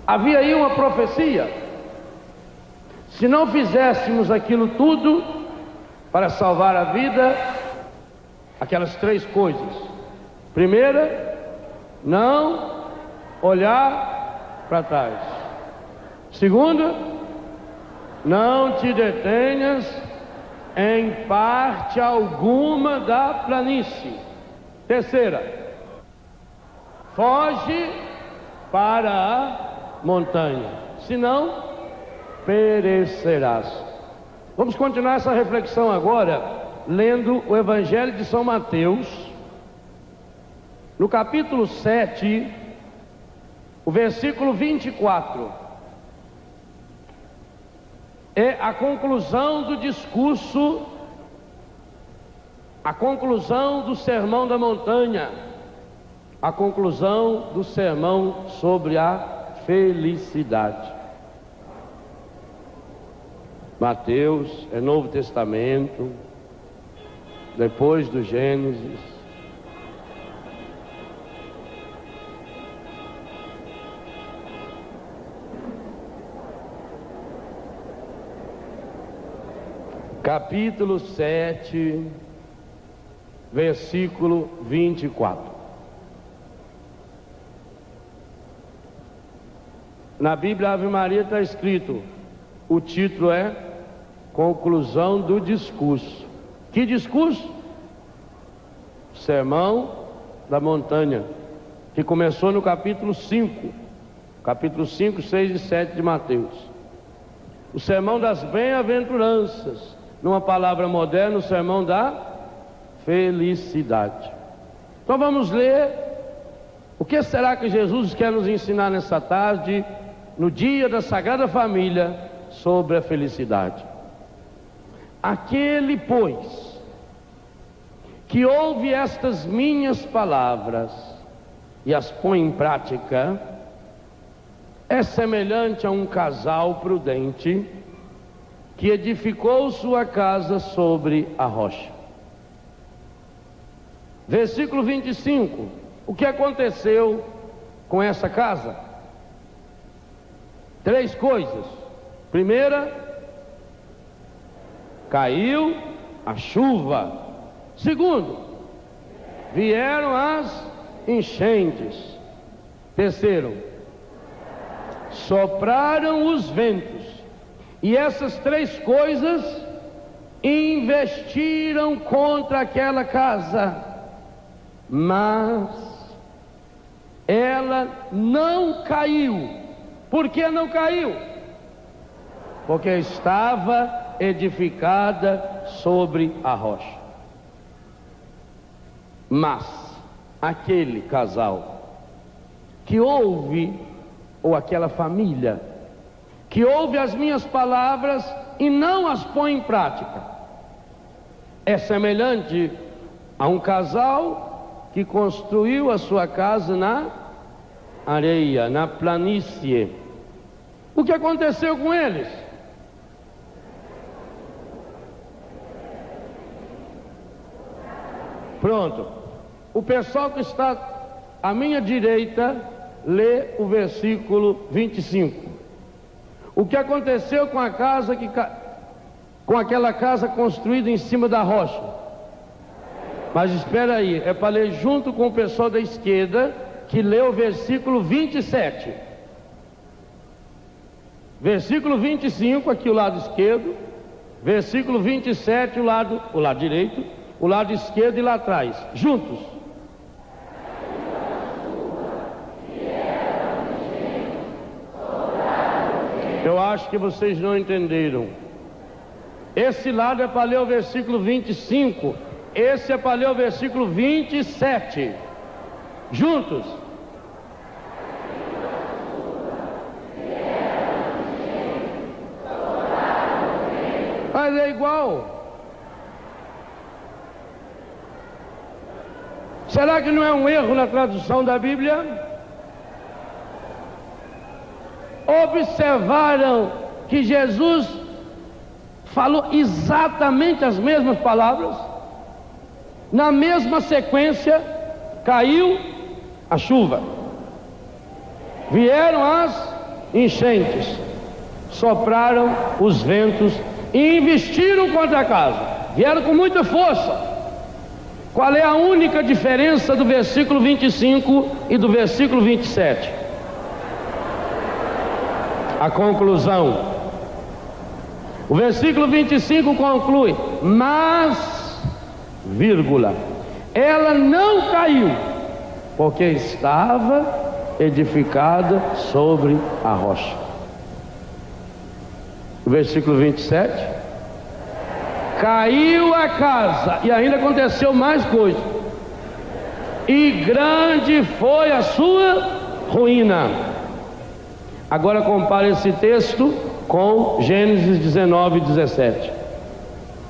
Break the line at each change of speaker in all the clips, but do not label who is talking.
Havia aí uma profecia: se não fizéssemos aquilo tudo para salvar a vida, aquelas três coisas. Primeira, não olhar para trás. Segunda, não te detenhas em parte alguma da planície. Terceira, foge para a montanha, senão perecerás. Vamos continuar essa reflexão agora, lendo o Evangelho de São Mateus, no capítulo 7, o versículo 24. É a conclusão do discurso, a conclusão do Sermão da Montanha, a conclusão do sermão sobre a felicidade. Mateus é Novo Testamento, depois do Gênesis. Capítulo 7, versículo 24. Na Bíblia Ave Maria está escrito, o título é Conclusão do Discurso. Que discurso? Sermão da Montanha, que começou no capítulo 5, 6 e 7 de Mateus. O Sermão das Bem-aventuranças, numa palavra moderna, o Sermão da Felicidade. Então vamos ler, o que será que Jesus quer nos ensinar nessa tarde, no dia da Sagrada Família, sobre a felicidade. Aquele, pois, que ouve estas minhas palavras e as põe em prática, é semelhante a um casal prudente que edificou sua casa sobre a rocha. Versículo 25. O que aconteceu com essa casa? Três coisas. Primeira, caiu a chuva. Segundo, vieram as enchentes. Terceiro, sopraram os ventos. E essas três coisas investiram contra aquela casa, mas ela não caiu. Por que não caiu? Porque estava edificada sobre a rocha. Mas aquele casal que ouve, ou aquela família que ouve as minhas palavras e não as põe em prática, é semelhante a um casal que construiu a sua casa na areia, na planície. O que aconteceu com eles? Pronto. O pessoal que está à minha direita lê o versículo 25. O que aconteceu com a casa com aquela casa construída em cima da rocha? Mas espera aí, é para ler junto com o pessoal da esquerda, que lê o versículo 27. Versículo 25, aqui o lado esquerdo. Versículo 27, o lado direito. O lado esquerdo e lá atrás. Juntos. Eu acho que vocês não entenderam. Esse lado é para ler o versículo 25. Esse é para ler o versículo 27. Juntos. Mas é igual. Será que não é um erro na tradução da Bíblia? Observaram que Jesus falou exatamente as mesmas palavras, na mesma sequência. Caiu a chuva, vieram as enchentes, sopraram os ventos e investiram contra a casa, vieram com muita força. Qual é a única diferença do versículo 25 e do versículo 27? A conclusão. O versículo 25 conclui: mas, vírgula, ela não caiu, porque estava edificada sobre a rocha. O versículo 27: caiu a casa, e ainda aconteceu mais coisa, e grande foi a sua ruína. Agora compare esse texto com Gênesis 19, 17.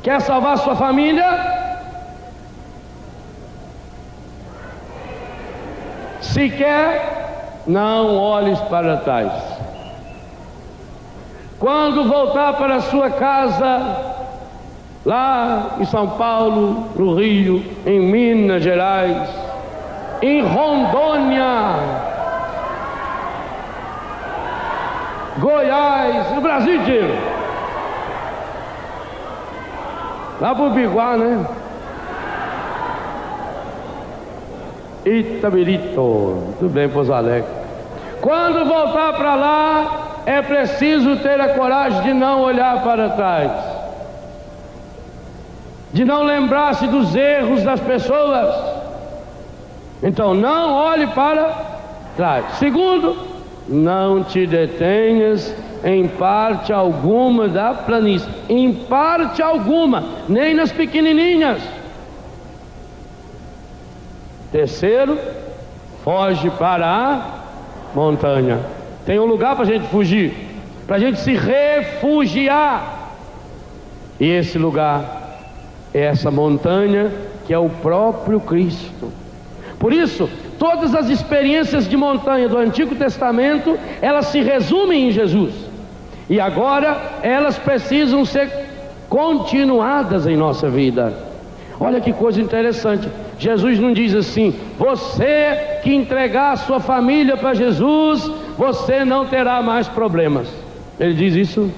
Quer salvar sua família? Se quer, não olhes para trás. Quando voltar para a sua casa, lá em São Paulo, no Rio, em Minas Gerais, em Rondônia, Goiás, no Brasil inteiro, lá pro Biguá, né? Itabirito, tudo bem, Pouso Alegre. Quando voltar para lá, é preciso ter a coragem de não olhar para trás, de não lembrar-se dos erros das pessoas. Então não olhe para trás. Segundo, não te detenhas em parte alguma da planície, em parte alguma, nem nas pequenininhas. Terceiro, foge para a montanha. Tem um lugar para a gente fugir, para a gente se refugiar, e esse lugar é essa montanha que é o próprio Cristo. Por isso, todas as experiências de montanha do Antigo Testamento, elas se resumem em Jesus, e agora elas precisam ser continuadas em nossa vida. Olha que coisa interessante, Jesus não diz assim: você que entregar a sua família para Jesus, você não terá mais problemas. Ele diz isso?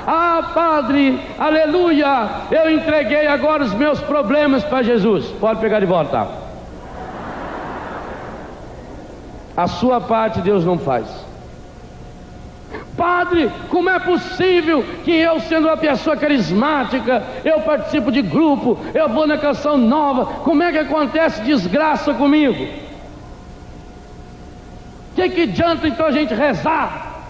Ah, padre, aleluia, eu entreguei agora os meus problemas para Jesus. Pode pegar de volta. A sua parte Deus não faz. Padre, como é possível que eu, sendo uma pessoa carismática, eu participo de grupo, eu vou na canção nova, como é que acontece desgraça comigo? Que adianta então a gente rezar?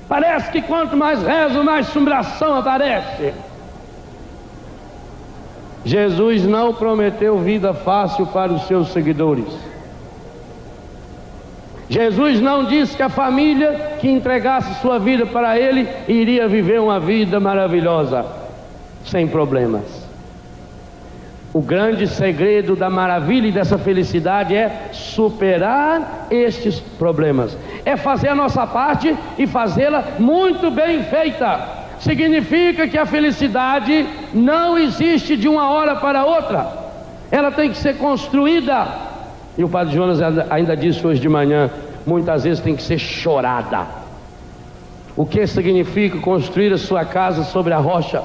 Parece que quanto mais rezo, mais assombração aparece. Jesus não prometeu vida fácil para os seus seguidores. Jesus não disse que a família que entregasse sua vida para Ele iria viver uma vida maravilhosa, sem problemas. O grande segredo da maravilha e dessa felicidade é superar estes problemas, é fazer a nossa parte e fazê-la muito bem feita. Significa que a felicidade não existe de uma hora para outra, ela tem que ser construída. E o Padre Jonas ainda disse hoje de manhã, muitas vezes tem que ser chorada. O que significa construir a sua casa sobre a rocha?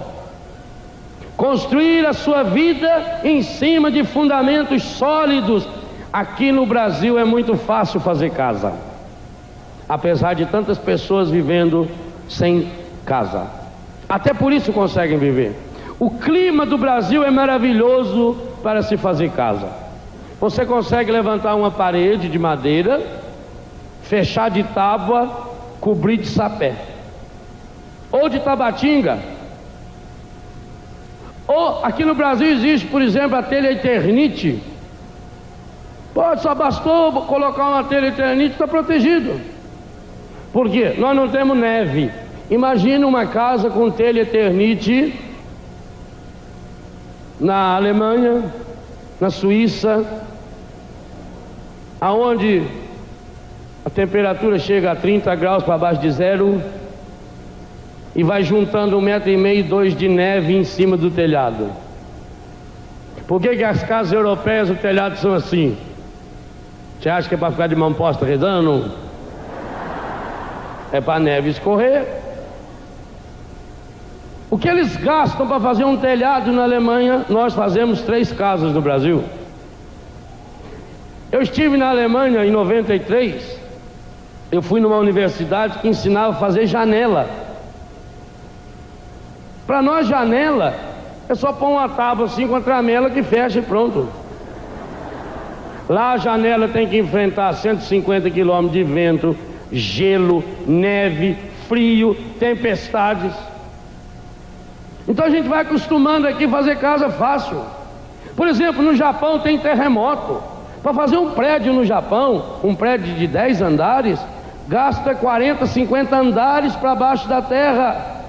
Construir a sua vida em cima de fundamentos sólidos. Aqui no Brasil é muito fácil fazer casa, apesar de tantas pessoas vivendo sem casa. Até por isso conseguem viver. O clima do Brasil é maravilhoso para se fazer casa. Você consegue levantar uma parede de madeira, fechar de tábua, cobrir de sapé, ou de tabatinga. Ou aqui no Brasil existe, por exemplo, a telha Eternite. Pode, só bastou colocar uma telha Eternite, está protegido. Por quê? Nós não temos neve. Imagina uma casa com telha Eternite na Alemanha, na Suíça, aonde a temperatura chega a 30 graus para baixo de zero, e vai juntando 1,5 m, 2 de neve em cima do telhado. Por que as casas europeias, os telhados são assim? Você acha que é para ficar de mão posta rezando? é para a neve escorrer. O que eles gastam para fazer um telhado na Alemanha, nós fazemos 3 casas no Brasil. Eu estive na Alemanha em 93, eu fui numa universidade que ensinava a fazer janela. Para nós, janela é só pôr uma tábua assim com a tramela que fecha e pronto. Lá a janela tem que enfrentar 150 km de vento, gelo, neve, frio, tempestades. Então a gente vai acostumando aqui a fazer casa fácil. Por exemplo, no Japão tem terremoto. Para fazer um prédio no Japão, um prédio de 10 andares, gasta 40, 50 andares para baixo da terra,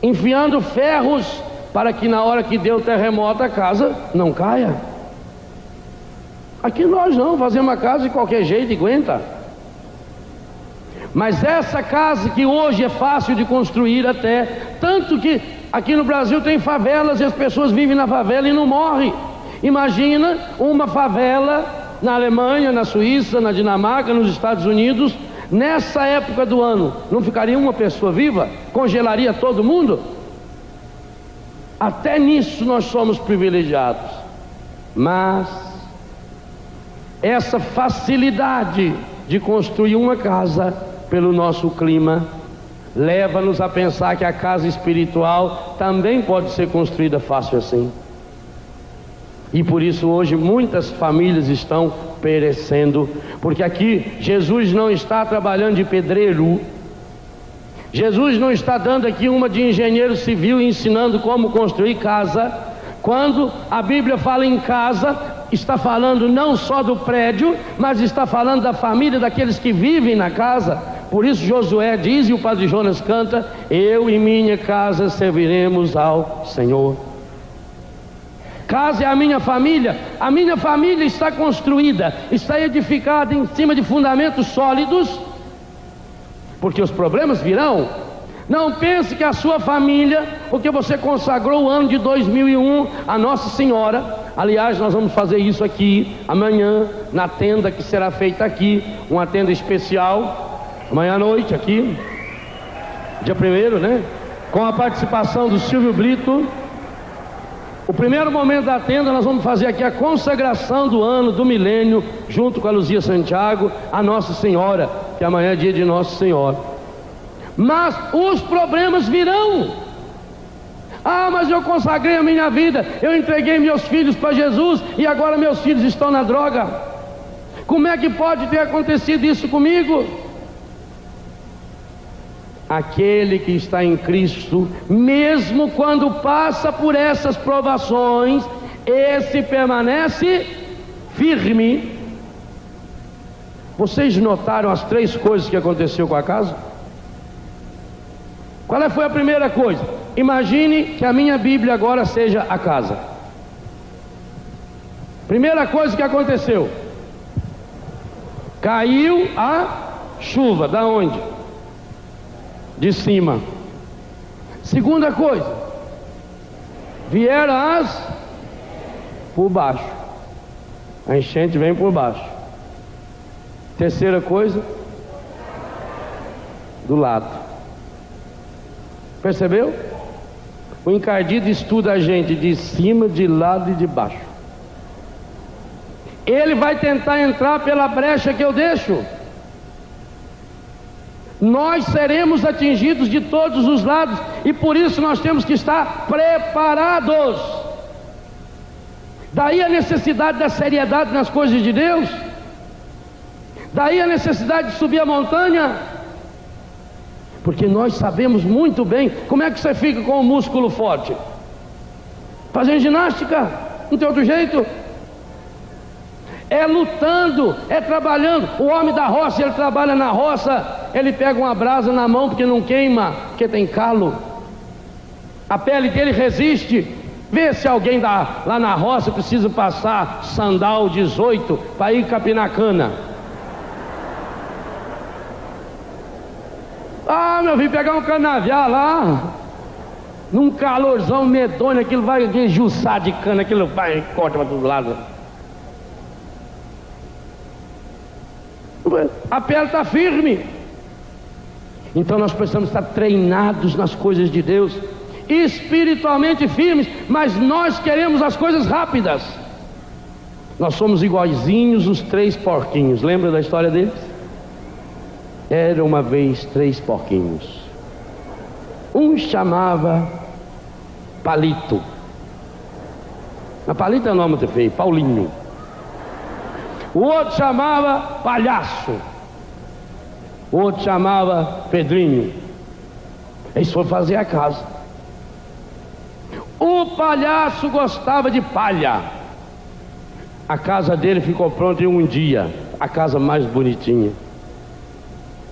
enfiando ferros para que na hora que deu o terremoto a casa não caia. Aqui nós não, fazemos uma casa de qualquer jeito e aguenta. Mas essa casa que hoje é fácil de construir até, tanto que aqui no Brasil tem favelas e as pessoas vivem na favela e não morrem. Imagina uma favela na Alemanha, na Suíça, na Dinamarca, nos Estados Unidos, nessa época do ano, não ficaria uma pessoa viva? Congelaria todo mundo? Até nisso nós somos privilegiados. Mas essa facilidade de construir uma casa pelo nosso clima leva-nos a pensar que a casa espiritual também pode ser construída fácil assim. E por isso hoje muitas famílias estão perecendo, porque aqui Jesus não está trabalhando de pedreiro, Jesus não está dando aqui uma de engenheiro civil ensinando como construir casa. Quando a Bíblia fala em casa, está falando não só do prédio, mas está falando da família, daqueles que vivem na casa. Por isso Josué diz, e o Padre Jonas canta: eu e minha casa serviremos ao Senhor. Casa é a minha família está construída, está edificada em cima de fundamentos sólidos, porque os problemas virão. Não pense que a sua família, porque você consagrou o ano de 2001 a Nossa Senhora. Aliás, nós vamos fazer isso aqui amanhã, na tenda que será feita aqui, uma tenda especial, amanhã à noite aqui, dia 1º, né? Com a participação do Silvio Brito. O primeiro momento da tenda nós vamos fazer aqui a consagração do ano, do milênio, junto com a Luzia Santiago, a Nossa Senhora, que amanhã é dia de Nossa Senhora. Mas os problemas virão. Ah, mas eu consagrei a minha vida, eu entreguei meus filhos para Jesus e agora meus filhos estão na droga. Como é que pode ter acontecido isso comigo? Aquele que está em Cristo, mesmo quando passa por essas provações, esse permanece firme. Vocês notaram as 3 coisas que aconteceu com a casa? Qual foi a primeira coisa? Imagine que a minha Bíblia agora seja a casa. Primeira coisa que aconteceu: caiu a chuva. Da onde? De cima. Segunda coisa: vieram as por baixo. A enchente vem por baixo. Terceira coisa: do lado. Percebeu? O encardido estuda a gente de cima, de lado e de baixo. Ele vai tentar entrar pela brecha que eu deixo. Nós seremos atingidos de todos os lados, e por isso nós temos que estar preparados. Daí a necessidade da seriedade nas coisas de Deus. Daí a necessidade de subir a montanha. Porque nós sabemos muito bem como é que você fica com o músculo forte. Fazendo ginástica, não tem outro jeito. É lutando, é trabalhando. O homem da roça, ele trabalha na roça, ele pega uma brasa na mão porque não queima, porque tem calo. A pele dele resiste. Vê se alguém lá na roça precisa passar sandal 18 para ir capinar cana. Ah, meu filho, pegar um canavial lá, num calorzão medonho, aquilo vai juçar de cana, aquilo vai, corta para todo lado. A pele está firme. Então nós precisamos estar treinados nas coisas de Deus, espiritualmente firmes, mas nós queremos as coisas rápidas. Nós somos iguaizinhos os 3 porquinhos. Lembra da história deles? Era uma vez 3 porquinhos. Um chamava Palito. A Palito é o nome muito feio, Paulinho. O outro chamava Palhaço. O outro chamava Pedrinho. Eles foram fazer a casa. O palhaço gostava de palha. A casa dele ficou pronta em um dia. A casa mais bonitinha.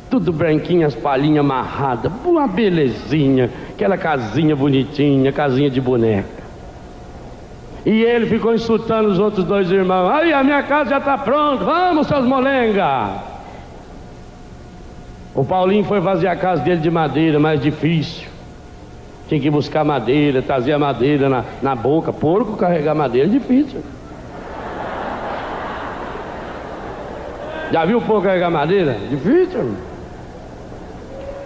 Tudo branquinho, as palhinhas amarradas. Uma belezinha. Aquela casinha bonitinha, casinha de boneca. E ele ficou insultando os outros 2 irmãos. Aí, a minha casa já está pronta. Vamos, seus molenga. O Paulinho foi fazer a casa dele de madeira, mais difícil. Tinha que buscar madeira, trazer a madeira na boca. Porco carregar madeira é difícil. Já viu o porco carregar madeira? Difícil.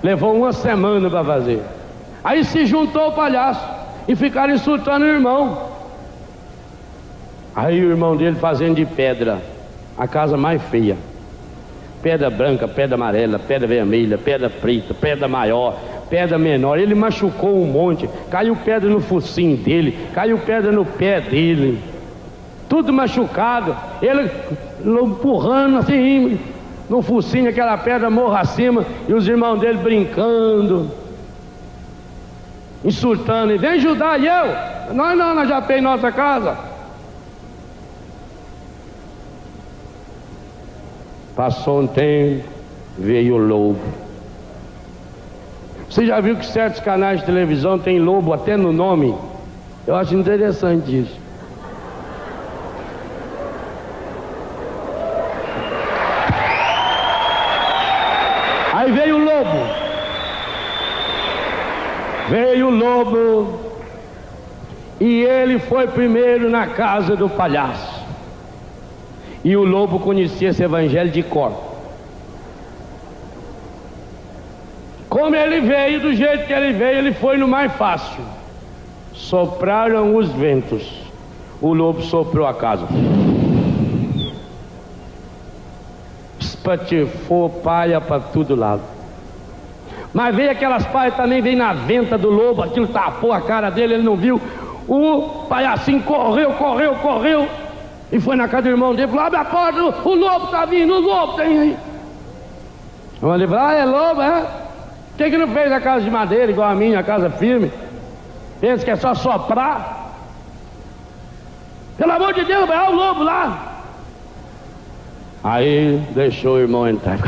Levou uma semana para fazer. Aí se juntou o palhaço e ficaram insultando o irmão. Aí o irmão dele fazendo de pedra a casa mais feia. Pedra branca, pedra amarela, pedra vermelha, pedra preta, pedra maior, pedra menor. Ele machucou um monte. Caiu pedra no focinho dele, caiu pedra no pé dele. Tudo machucado. Ele empurrando assim no focinho, aquela pedra morra acima. E os irmãos dele brincando, insultando. E vem ajudar. E eu? Nós já fez nossa casa. Passou um tempo, veio o lobo. Você já viu que certos canais de televisão tem lobo até no nome? Eu acho interessante isso. Aí veio o lobo. Veio o lobo. E ele foi primeiro na casa do palhaço. E o lobo conhecia esse evangelho de cor. Como ele veio, do jeito que ele veio, ele foi no mais fácil. Sopraram os ventos. O lobo soprou a casa. Espatifou palha para todo lado. Mas veio aquelas palhas também, veio na venta do lobo. Aquilo tapou a cara dele, ele não viu. O palhacinho correu. E foi na casa do irmão dele, falou: abre a porta, o lobo está vindo, o lobo tem aí. O irmão dele falou: é lobo, é? Por que não fez a casa de madeira igual a minha, a casa firme? Pensa que é só soprar? Pelo amor de Deus, vai o lobo lá. Aí deixou o irmão entrar.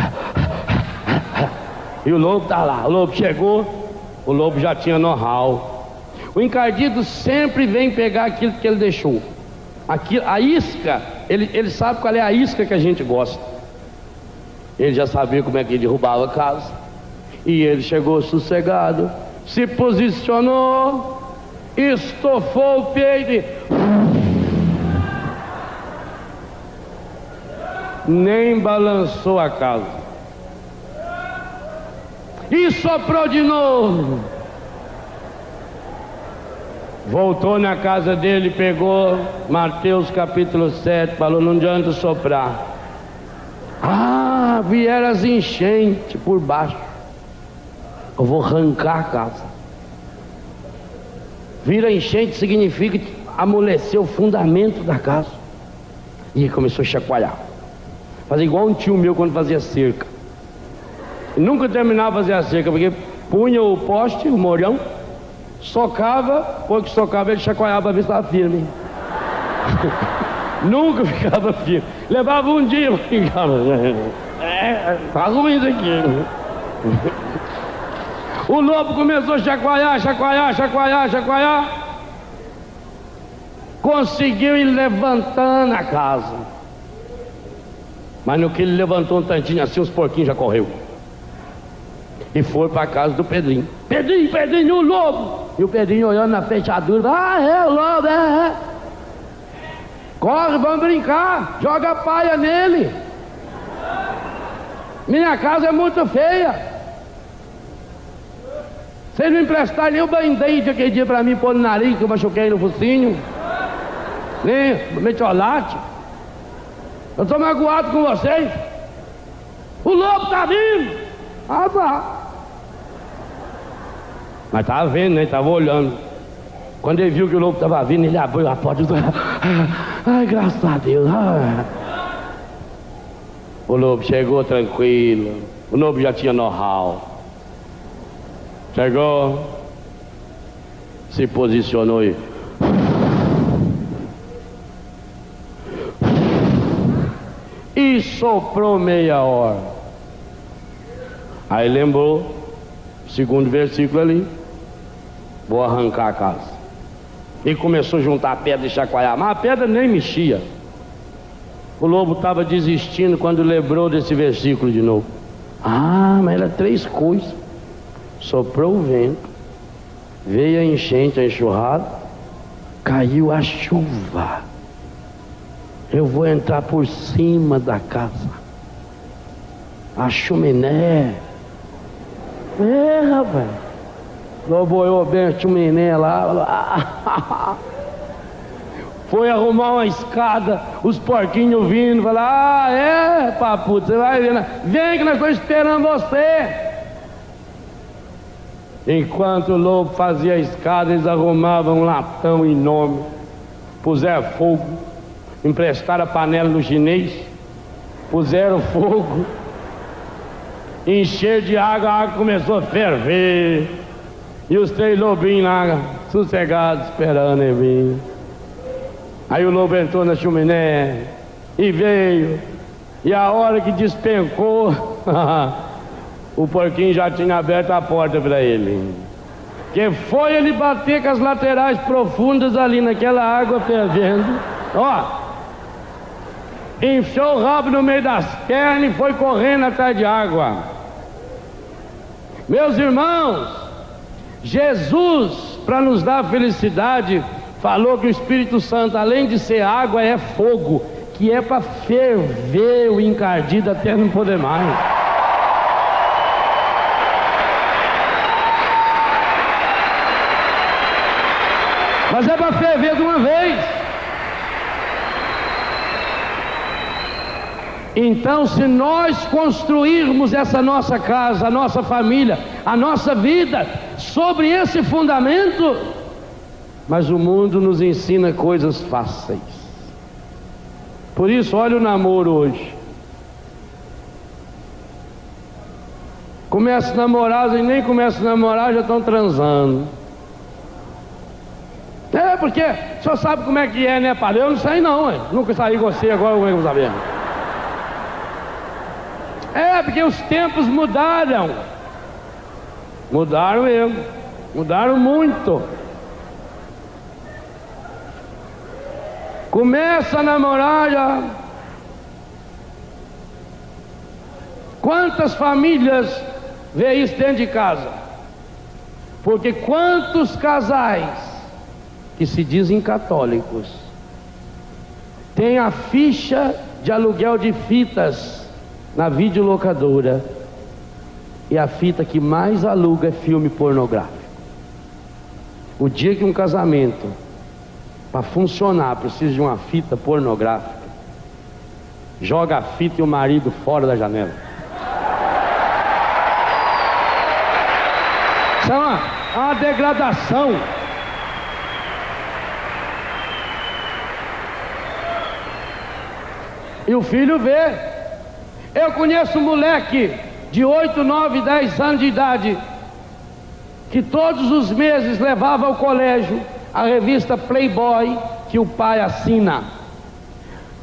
E o lobo está lá. O lobo chegou, o lobo já tinha know-how. O encardido sempre vem pegar aquilo que ele deixou. Aqui, a isca, ele sabe qual é a isca que a gente gosta. Ele já sabia como é que derrubava a casa. E ele chegou sossegado, se posicionou, estofou o peito e... nem balançou a casa. E soprou de novo. Voltou na casa dele, pegou Mateus capítulo 7, falou: não adianta soprar. Vieram as enchentes por baixo. Eu vou arrancar a casa. Vira enchente significa amolecer o fundamento da casa. E começou a chacoalhar. Fazer igual um tio meu quando fazia cerca. E nunca terminava de fazer a cerca, porque punha o poste, o morão, socava, quando que socava ele chacoalhava para ver se estava firme. Nunca ficava firme. Levava um dia para ficar. Tá ruim isso aqui. O lobo começou a chacoalhar. Conseguiu ir levantando a casa. Mas no que ele levantou um tantinho assim, os porquinhos já correu. E foi para a casa do Pedrinho. Pedrinho, o lobo! E o Pedrinho olhando na fechadura: é o lobo, é. Corre, vamos brincar, joga palha nele. Minha casa é muito feia. Vocês não emprestaram nem o band-aid aquele dia pra mim pôr no nariz que eu machuquei no focinho. Nem metiolate. Eu tô magoado com vocês. O lobo tá vindo. Ah, tá. Mas tava vendo, né? Ele tava olhando. Quando ele viu que o lobo tava vindo, ele abriu a porta do... Ai, graças a Deus. Ai. O lobo chegou tranquilo. O lobo já tinha know-how. Chegou, se posicionou e soprou meia hora. Aí lembrou, segundo versículo ali, vou arrancar a casa. E começou a juntar pedra e chacoalhar, mas a pedra nem mexia. O lobo estava desistindo quando lembrou desse versículo de novo. Ah, mas era 3 coisas. Soprou o vento, veio a enchente, a enxurrada, caiu a chuva. Eu vou entrar por cima da casa. A chaminé. Rapaz. Lobo olhou bem a chaminé lá. Foi arrumar uma escada, os porquinhos vindo, falaram, papudo, você vai ver, vem que nós estamos esperando você. Enquanto o lobo fazia a escada, eles arrumavam um latão enorme, puseram fogo, emprestaram a panela do chinês, puseram fogo, encheram de água, a água começou a ferver, e os 3 lobinhos lá, sossegados, esperando ele vir. Aí o lobo entrou na chaminé, e veio, e a hora que despencou, o porquinho já tinha aberto a porta para ele. Que foi ele bater com as laterais profundas ali naquela água fervendo. Ó, enfiou o rabo no meio das pernas e foi correndo atrás de água. Meus irmãos, Jesus, para nos dar felicidade, falou que o Espírito Santo, além de ser água, é fogo, que é para ferver o encardido até não poder mais. Mas é para ferver de uma vez. Então, se nós construirmos essa nossa casa, a nossa família, a nossa vida sobre esse fundamento, mas o mundo nos ensina coisas fáceis. Por isso, olha o namoro hoje. Começa a namorar e nem começa a namorar, já estão transando. Porque o senhor sabe como é que é, né, padre? Eu não sei não, nunca saí com você, agora como é que eu vou saber? Porque os tempos mudaram. Mudaram mesmo. Mudaram muito. Começa a namorar já. Quantas famílias vê isso dentro de casa? Porque quantos casais que se dizem católicos têm a ficha de aluguel de fitas na videolocadora, e a fita que mais aluga é filme pornográfico. O dia que um casamento, para funcionar, precisa de uma fita pornográfica, joga a fita e o marido fora da janela. Isso é uma degradação. E o filho vê. Eu conheço um moleque de 8, 9, 10 anos de idade, que todos os meses levava ao colégio a revista Playboy que o pai assina.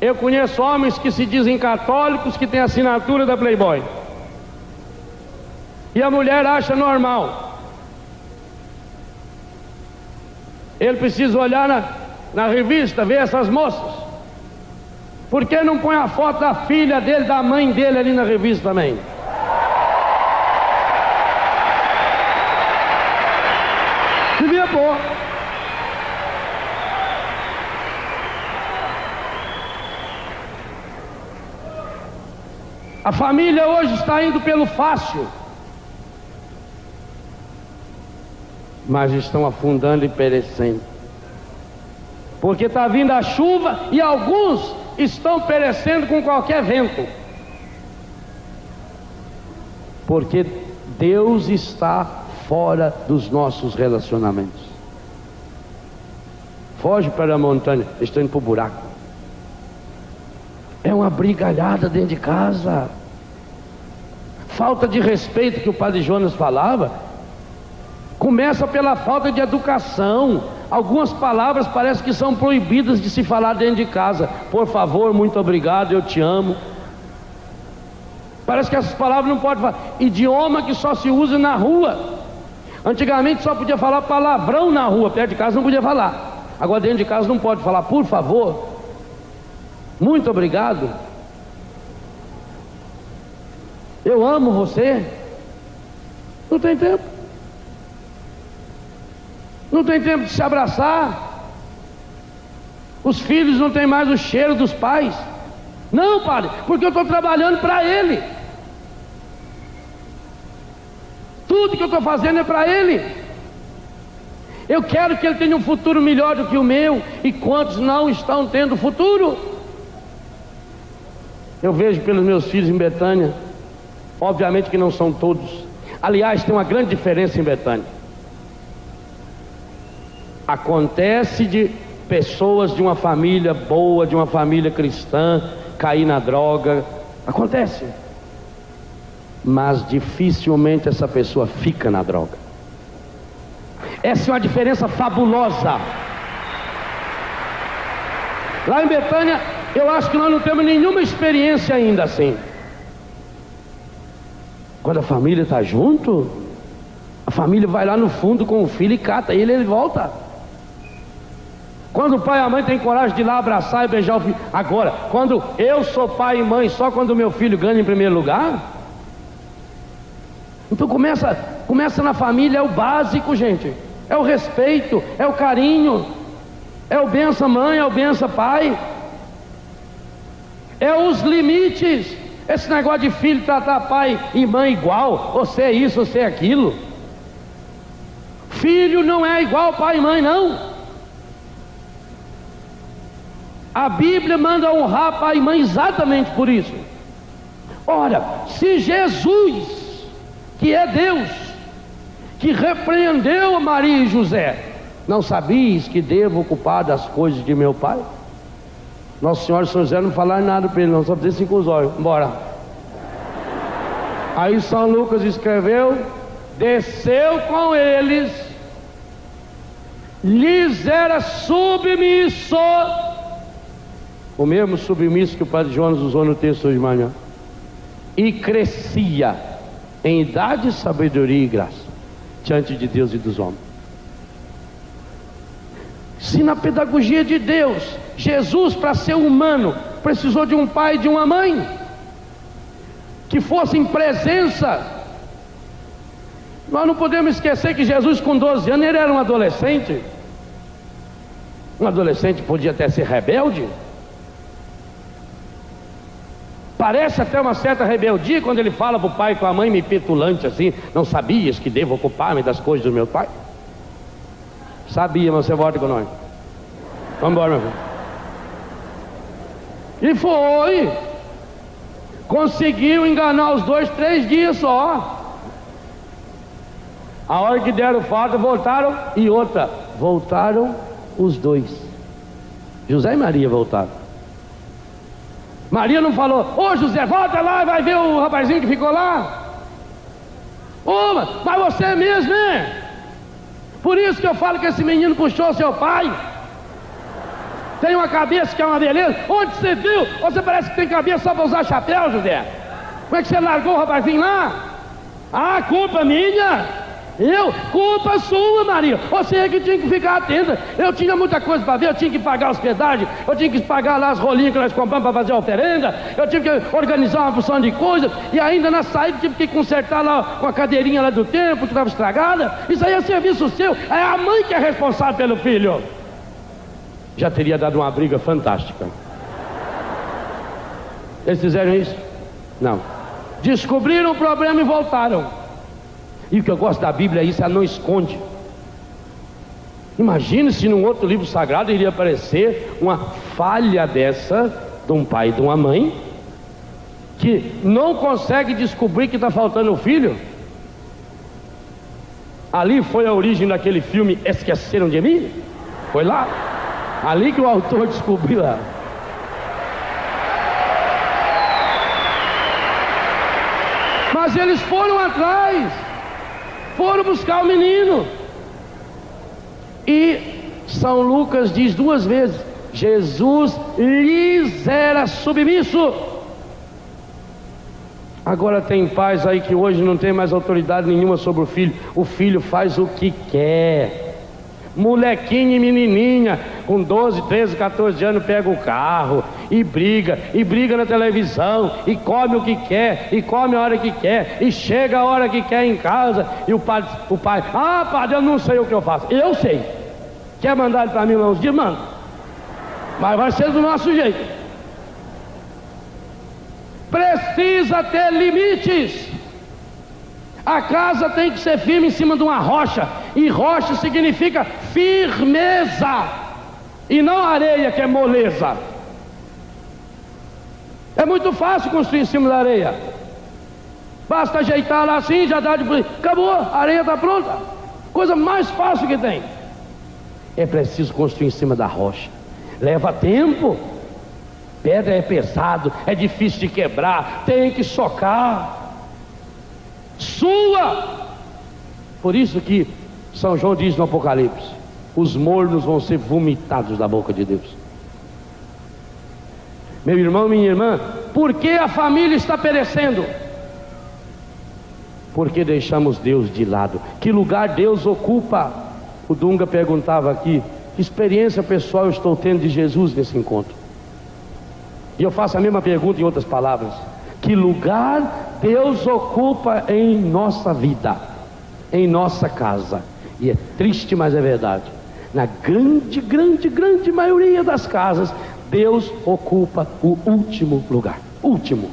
Eu conheço homens que se dizem católicos que têm assinatura da Playboy. E a mulher acha normal. Ele precisa olhar na revista, ver essas moças. Por que não põe a foto da filha dele, da mãe dele ali na revista também? Devia pôr. A família hoje está indo pelo fácil. mas estão afundando e perecendo. Porque está vindo a chuva e alguns estão perecendo com qualquer vento. Porque Deus está fora dos nossos relacionamentos. Foge para a montanha, estão indo para o buraco. É uma brigalhada dentro de casa. Falta de respeito que o padre Jonas falava, começa pela falta de educação. Algumas palavras parece que são proibidas de se falar dentro de casa. Por favor, muito obrigado, eu te amo. Parece que essas palavras não podem falar. Idioma que só se usa na rua. Antigamente só podia falar palavrão na rua, perto de casa não podia falar. Agora dentro de casa não pode falar por favor, muito obrigado, eu amo você. Não tem tempo. Não tem tempo de se abraçar. Os filhos não têm mais o cheiro dos pais. Não, padre, porque eu estou trabalhando para ele. Tudo que eu estou fazendo é para ele. Eu quero que ele tenha um futuro melhor do que o meu. E quantos não estão tendo futuro? Eu vejo pelos meus filhos em Betânia. Obviamente que não são todos. Aliás, tem uma grande diferença em Betânia. Acontece de pessoas de uma família boa, de uma família cristã, cair na droga. Acontece. Mas dificilmente essa pessoa fica na droga. Essa é uma diferença fabulosa. Lá em Betânia, eu acho que nós não temos nenhuma experiência ainda assim. Quando a família está junto, a família vai lá no fundo com o filho e cata ele volta. Quando o pai e a mãe têm coragem de ir lá abraçar e beijar o filho. Agora, quando eu sou pai e mãe só quando o meu filho ganha em primeiro lugar. Então começa na família, é o básico, gente. É o respeito, é o carinho, é o benção mãe, é o benção pai, é os limites. Esse negócio de filho tratar pai e mãe igual, você é isso, você é aquilo. Filho não é igual pai e mãe, não. A Bíblia manda honrar pai e mãe exatamente por isso. Ora, se Jesus, que é Deus, que repreendeu Maria e José, não sabias que devo ocupar das coisas de meu pai? Nossa Senhora e São José não falaram nada para ele, não, só dizer 5 olhos, embora. Aí São Lucas escreveu: desceu com eles, lhes era submisso, o mesmo submisso que o padre Jonas usou no texto hoje de manhã, e crescia em idade, sabedoria e graça diante de Deus e dos homens. Se na pedagogia de Deus, Jesus, para ser humano, precisou de um pai e de uma mãe que fossem presença, nós não podemos esquecer que Jesus com 12 anos, ele era um adolescente. Um adolescente podia até ser rebelde. Parece até uma certa rebeldia quando ele fala para o pai e com a mãe, meio petulante assim: não sabias que devo ocupar-me das coisas do meu pai? Sabia, mas você volta com nós. Vamos embora, meu filho. E foi. Conseguiu enganar os dois 3 dias só. A hora que deram falta, voltaram. E outra, voltaram os dois. José e Maria voltaram. Maria não falou: ô José, volta lá e vai ver o rapazinho que ficou lá. Ô, mas você é mesmo, né? Por isso que eu falo que esse menino puxou seu pai. Tem uma cabeça que é uma beleza. Onde você viu? Você parece que tem cabeça só para usar chapéu, José. Como é que você largou o rapazinho lá? Ah, culpa minha? Eu? Culpa sua, Maria. Você é que tinha que ficar atenta. Eu tinha muita coisa para ver. Eu tinha que pagar hospedagem, eu tinha que pagar lá as rolinhas que nós compramos para fazer a oferenda, eu tive que organizar uma porção de coisas, e ainda na saída tive que consertar lá uma cadeirinha lá do templo que estava estragada. Isso aí é serviço seu. É a mãe que é responsável pelo filho. Já teria dado uma briga fantástica. Eles fizeram isso? Não. Descobriram o problema e voltaram. E o que eu gosto da Bíblia é isso, ela não esconde. Imagine se num outro livro sagrado iria aparecer uma falha dessa de um pai e de uma mãe que não consegue descobrir que está faltando o filho. Ali foi a origem daquele filme Esqueceram de Mim. Foi lá, ali que o autor descobriu lá. Mas eles foram atrás, foram buscar o menino. E São Lucas diz 2 vezes: Jesus lhes era submisso. Agora tem pais aí que hoje não tem mais autoridade nenhuma sobre o filho. O filho faz o que quer. Molequinho e menininha com 12, 13, 14 anos pega o carro e briga na televisão, e come o que quer, e come a hora que quer, e chega a hora que quer em casa. E o pai, ah, padre, eu não sei o que eu faço. Eu sei. Quer mandar ele para mim lá uns dias? Manda. Mas vai ser do nosso jeito. Precisa ter limites. A casa tem que ser firme em cima de uma rocha, e rocha significa firmeza, e não areia, que é moleza. É muito fácil construir em cima da areia, basta ajeitar lá assim, já dá de... acabou, a areia está pronta. Coisa mais fácil que tem. É preciso construir em cima da rocha. Leva tempo. Pedra é pesado, é difícil de quebrar, tem que socar. Sua. Por isso que São João diz no Apocalipse: os mornos vão ser vomitados da boca de Deus. Meu irmão, minha irmã, por que a família está perecendo? Porque deixamos Deus de lado. Que lugar Deus ocupa? O Dunga perguntava aqui: que experiência pessoal eu estou tendo de Jesus nesse encontro? E eu faço a mesma pergunta em outras palavras: que lugar Deus ocupa em nossa vida, em nossa casa? E é triste, mas é verdade. Na grande maioria das casas, Deus ocupa o último lugar. Último.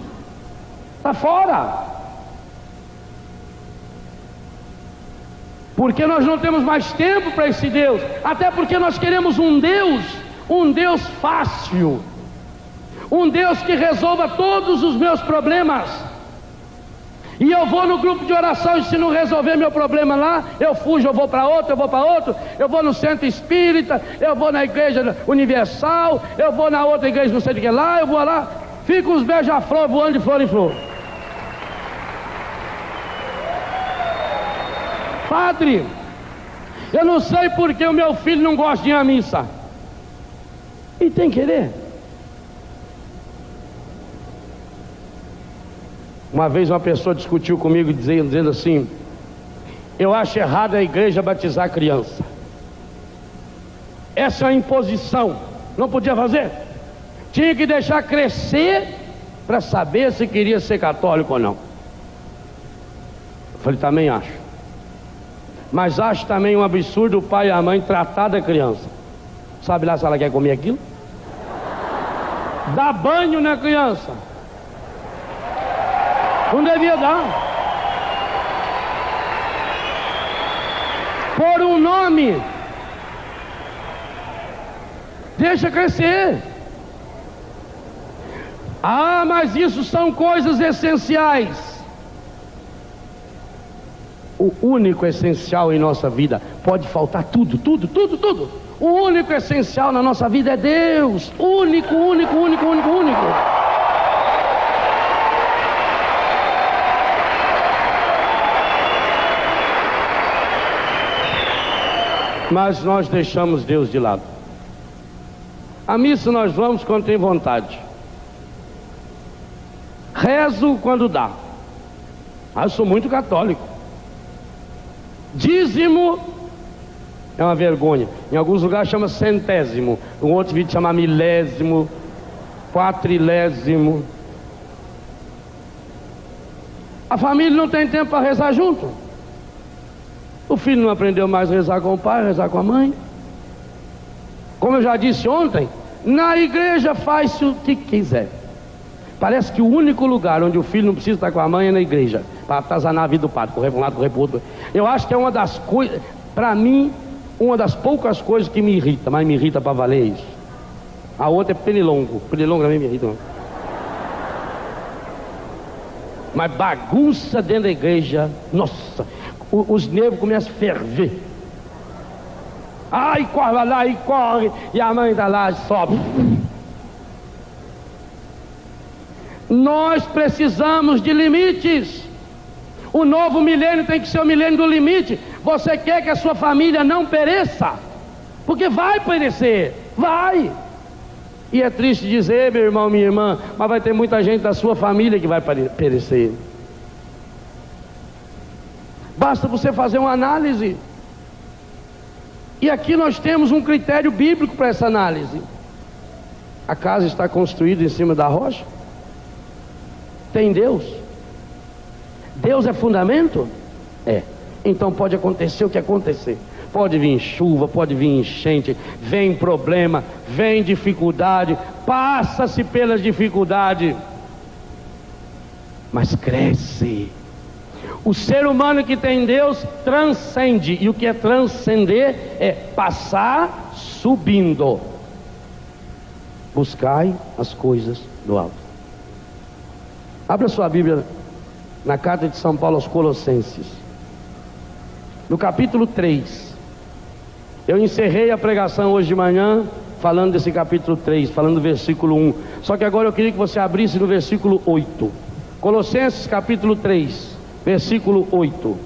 Está fora. Porque nós não temos mais tempo para esse Deus. Até porque nós queremos um Deus fácil. Um Deus que resolva todos os meus problemas. E eu vou no grupo de oração, e se não resolver meu problema lá, eu fujo, eu vou para outro, eu vou no centro espírita, eu vou na igreja universal, eu vou na outra igreja, não sei de que lá, eu vou lá, fica os beija-flor voando de flor em flor. Padre, eu não sei porque o meu filho não gosta de ir à missa. E tem que querer. Uma vez uma pessoa discutiu comigo dizendo assim: eu acho errado a igreja batizar criança. Essa é uma imposição, não podia fazer. Tinha que deixar crescer para saber se queria ser católico ou não. Eu falei: também acho. Mas acho também um absurdo o pai e a mãe tratar da criança. Sabe lá se ela quer comer aquilo? Dá banho na criança. Não devia dar. Por um nome. Deixa crescer. Ah, mas isso são coisas essenciais. O único essencial em nossa vida, pode faltar tudo. O único essencial na nossa vida é Deus. Único. Mas nós deixamos Deus de lado. A missa nós vamos quando tem vontade. Rezo quando dá. Eu sou muito católico. Dízimo é uma vergonha. Em alguns lugares chama centésimo, em outro vídeo chama milésimo, quatrilésimo. A família não tem tempo para rezar junto. O filho não aprendeu mais a rezar com o pai, a rezar com a mãe. Como eu já disse ontem, na igreja faz-se o que quiser. Parece que o único lugar onde o filho não precisa estar com a mãe é na igreja, para atazanar a vida do padre, correr para um lado, correr para o outro. Eu acho que é uma das coisas, para mim, uma das poucas coisas que me irrita, mas me irrita para valer isso. A outra é pernilongo. Pernilongo também me irrita. Não. Mas bagunça dentro da igreja, nossa, os nervos começam a ferver. Ai, corre lá e corre, e a mãe está lá e sobe. Nós precisamos de limites. O novo milênio tem que ser o milênio do limite. Você quer que a sua família não pereça? Porque vai perecer, vai. E é triste dizer, meu irmão, minha irmã, mas vai ter muita gente da sua família que vai perecer. Basta você fazer uma análise. E aqui nós temos um critério bíblico para essa análise. A casa está construída em cima da rocha? Tem Deus? Deus é fundamento? É. Então pode acontecer o que acontecer. Pode vir chuva, pode vir enchente, vem problema, vem dificuldade, passa-se pela dificuldade, mas cresce. O ser humano que tem Deus transcende, e o que é transcender é passar subindo. Buscai as coisas do alto. Abra sua Bíblia na carta de São Paulo aos Colossenses, no capítulo 3. Eu encerrei a pregação hoje de manhã falando desse capítulo 3, falando do versículo 1. Só que agora eu queria que você abrisse no versículo 8. Colossenses capítulo 3, versículo 8.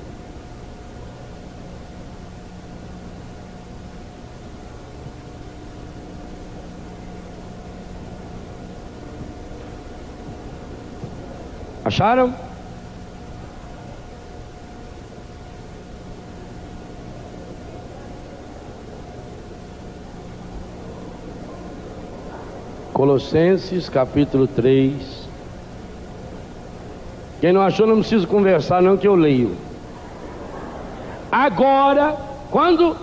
Acharam? Colossenses capítulo 3. Quem não achou não precisa conversar não, que eu leio. Agora, quando?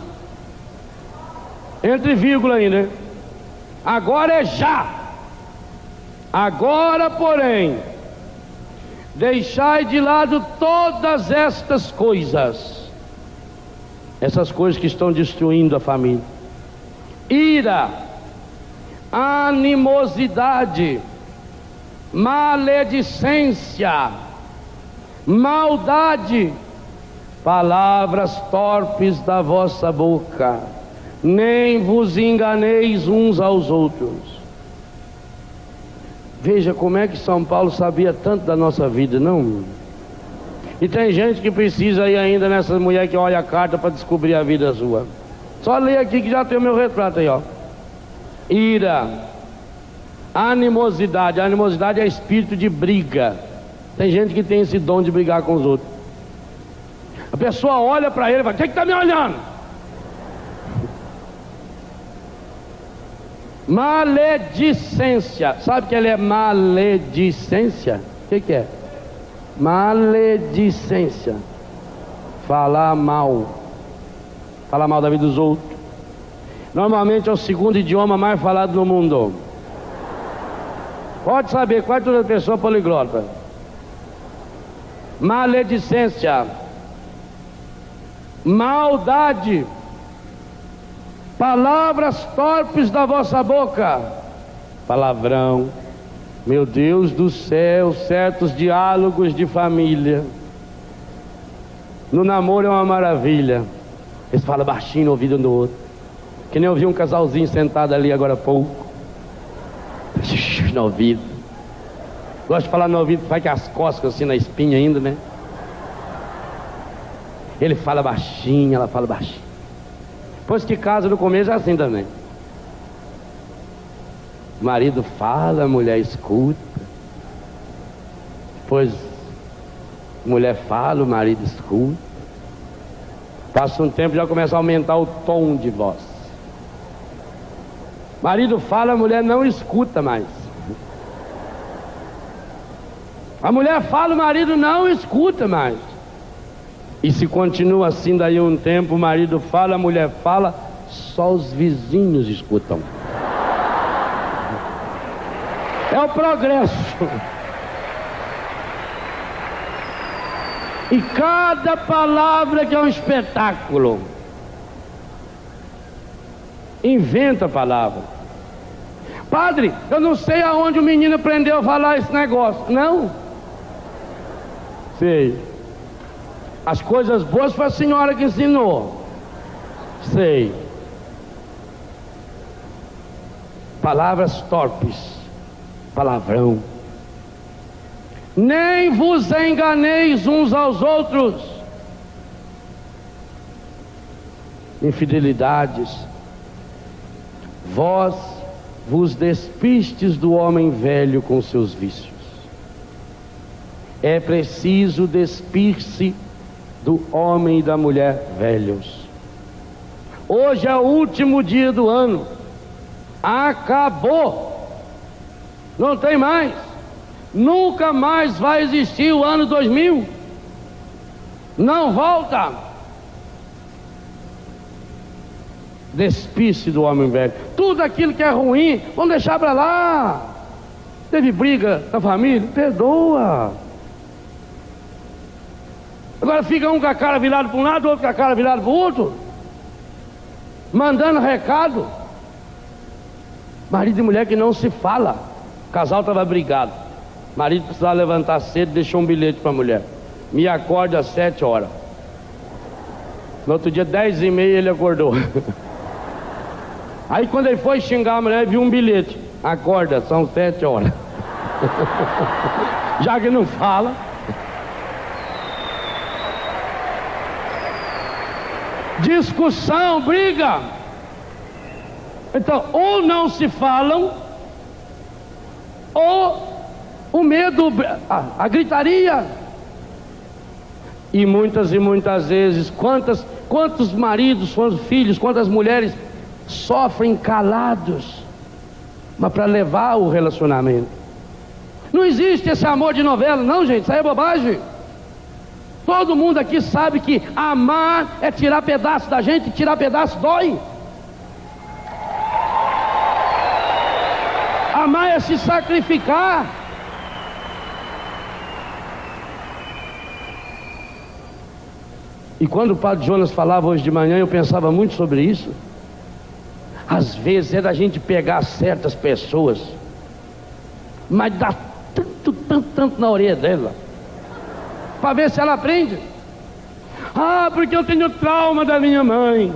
Entre vírgula aí, né? Agora é já. Agora, porém, deixai de lado todas estas coisas. Essas coisas que estão destruindo a família. Ira, animosidade, maledicência, maldade, palavras torpes da vossa boca, nem vos enganeis uns aos outros. Veja como é que São Paulo sabia tanto da nossa vida, não? E tem gente que precisa ir ainda nessa mulher que olha a carta para descobrir a vida sua. Só lê aqui que já tem o meu retrato aí, ó. Ira, animosidade. A animosidade é espírito de briga. Tem gente que tem esse dom de brigar com os outros. A pessoa olha para ele e fala: o que está me olhando? Maledicência. Sabe que ele é maledicência? O que é? Maledicência. Falar mal. Falar mal da vida dos outros. Normalmente é o segundo idioma mais falado no mundo. Pode saber, quase toda pessoa poliglota. Maledicência, maldade, palavras torpes da vossa boca. Palavrão. Meu Deus do céu, certos diálogos de família. No namoro é uma maravilha. Eles falam baixinho no ouvido um do outro. Que nem eu vi um casalzinho sentado ali agora há pouco. No ouvido. Gosto de falar no ouvido, faz que as costas assim na espinha ainda, né? Ele fala baixinho, ela fala baixinho. Depois que casa no começo é assim também. O marido fala, a mulher escuta. Depois a mulher fala, o marido escuta. Passa um tempo e já começa a aumentar o tom de voz. Marido fala, a mulher não escuta mais. A mulher fala, o marido não escuta mais. E se continua assim daí um tempo, o marido fala, a mulher fala, só os vizinhos escutam. É o progresso. E cada palavra que é um espetáculo. inventa a palavra. Padre, eu não sei aonde o menino aprendeu a falar esse negócio. Não? Sei. As coisas boas foi a senhora que ensinou. Sei. Palavras torpes, palavrão. Nem vos enganeis uns aos outros. Infidelidades. Vós vos despistes do homem velho com seus vícios. É preciso despir-se do homem e da mulher velhos. Hoje é o último dia do ano. Acabou. Não tem mais. Nunca mais vai existir o ano 2000. Não volta. Despisse do homem velho. Tudo aquilo que é ruim, vamos deixar para lá. Teve briga na família? Perdoa. Agora fica um com a cara virada para um lado, outro com a cara virada para o outro, mandando recado. Marido e mulher que não se fala. O casal estava brigado. Marido precisava levantar cedo, deixou um bilhete para a mulher: me acorde às 7 horas. No outro dia, 10h30, ele acordou. Aí quando ele foi xingar a mulher, viu um bilhete: acorda, são 7 horas. Já que não fala. Discussão, briga. Então, ou não se falam, ou o medo, a gritaria. E muitas vezes, quantos maridos, quantos filhos, quantas mulheres sofrem calados, mas para levar o relacionamento. Não existe esse amor de novela, não, gente, isso aí é bobagem. Todo mundo aqui sabe que amar é tirar pedaço da gente, e tirar pedaço dói. Amar é se sacrificar. E quando o padre Jonas falava hoje de manhã, eu pensava muito sobre isso. Às vezes é da gente pegar certas pessoas, mas dá tanto na orelha dela, para ver se ela aprende. Ah, porque eu tenho trauma da minha mãe.